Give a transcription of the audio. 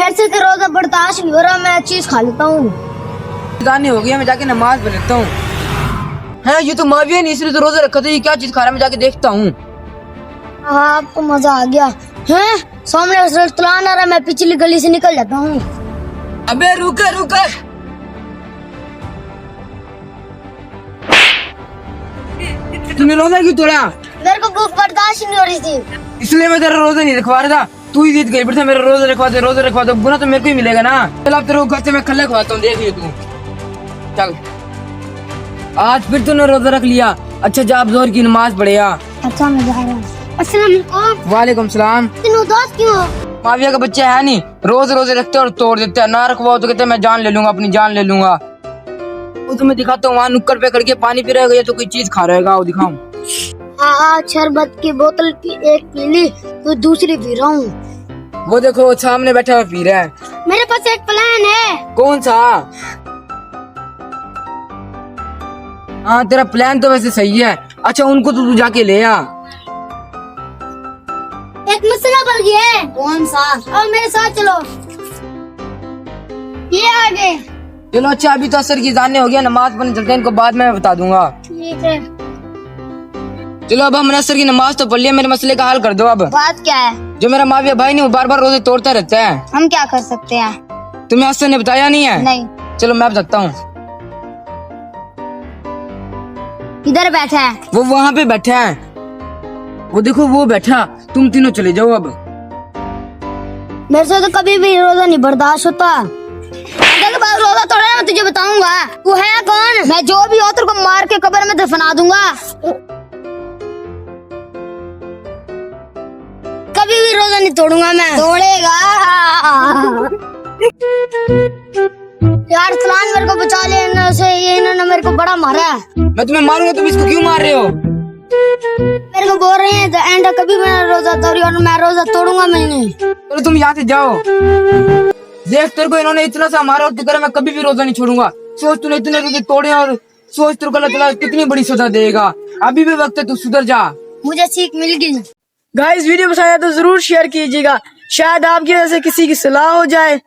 मेरे से तो रोजा बर्दाश्त नहीं हो रहा, मैं एक चीज खा लेता हूँ। दानी हो गया, मैं जाके नमाज पढ़ लेता हूँ। है ये तो माविया नहीं, इसलिए तो रोजा रखा था। ये क्या चीज खा रहा है, मैं जाके देखता हूँ। आपको मजा आ गया है? सामने रेस्टोरेंट आ रहा है, मैं पिछली गली से निकल जाता हूँ। अबे रुक रुक, तूने रोजा क्यों तोड़ा? मेरे को भूख बर्दाश्त नहीं हो रही थी, इसलिए मैं तेरा रोजा नहीं रखवा रहा था। तू ही जीत गई, फिर से मेरा रोजा रखवा दे। गुना तो मेरे को ही मिलेगा ना। चल अब तेरे को घर से मैं खल्ले खवाता हूँ, देख लियो तू। चल आज फिर तूने रोजा रख लिया। अच्छा जा, अब जोहर की नमाज पढ़ेगा। अच्छा मैं जा रहा हूँ। अस्सलाम वालेकुम। वालेकुम सलाम। इतने उदास क्यों हो? माविया का बच्चा है नहीं, रोज रोजे रखते और तोड़ देते हैं। ना रखवाओ तो कहते हैं मैं जान ले लूंगा, अपनी जान ले लूंगा। वो तुम्हें दिखाता हूँ, वहाँ नुक्कड़ पे करके पानी पी रहेगा या तो कोई चीज खा रहेगा, वो दिखाऊं। हाँ, शरबत की बोतल एक पी ली, तो दूसरी पी रहा हूँ। वो देखो सामने बैठा हुआ पी रहा है। मेरे पास एक प्लान है। कौन सा? हाँ तेरा प्लान तो वैसे सही है। अच्छा उनको तो तू जाके ले आ। एक मसला बन गया है। कौन सा? और मेरे साथ चलो, ये आगे। चलो अच्छा, अभी तो असर की जाने हो गया, नमाज पढ़ने चलते हैं, इनको बाद में बता दूंगा। ठीक है। चलो अब हमने असर की नमाज तो पढ़ लिया, मेरे मसले का हल कर दो। अब बात क्या है? जो मेरा माविया भाई नहीं, वो बार बार रोजे तोड़ता रहता है। हम क्या कर सकते हैं? तुम्हें असर ने बताया नहीं है? नहीं। चलो मैं बताता हूँ। इधर बैठा है। वो वहाँ पे बैठा है, वो देखो वो बैठा। तुम तीनों चले जाओ अब। मेरे से तो कभी भी रोजा नहीं बर्दाश्त होता। अगर के बाद रोजा तोड़ा मैं तुझे बताऊंगा। तू है कौन? मैं जो भी हो तेरे को मार के कब्र में दफना दूंगा। कभी भी रोजा नहीं तोड़ूंगा मैं। तोड़ेगा यार, सलान मेरे को बचा ले इन्होंने से, ये इन्होंने मेरे को बड़ा मारा है। मैं तुम्हें मारूंगा, तुम इसको क्यों मार रहे हो? मेरे को बोल रहे हैं एंड कभी मैं रोजा तोड़ी और मैं रोजा तोड़ूंगा मैं नहीं। चलो तुम यहाँ से जाओ। देख तेरे को इन्होंने इतना सा मारा और तू कह रहा मैं कभी भी रोजा नहीं छोड़ूंगा। सोच तूने इतने रोजे तोड़े और सोच तेरे को अल्लाह ताला कितनी बड़ी सजा देगा। अभी भी वक्त है, तू सुधर जा। मुझे सीख मिल गई। गाइस वीडियो पसंद आया तो जरूर शेयर कीजिएगा, शायद आपकी वजह से किसी की सलाह हो जाए।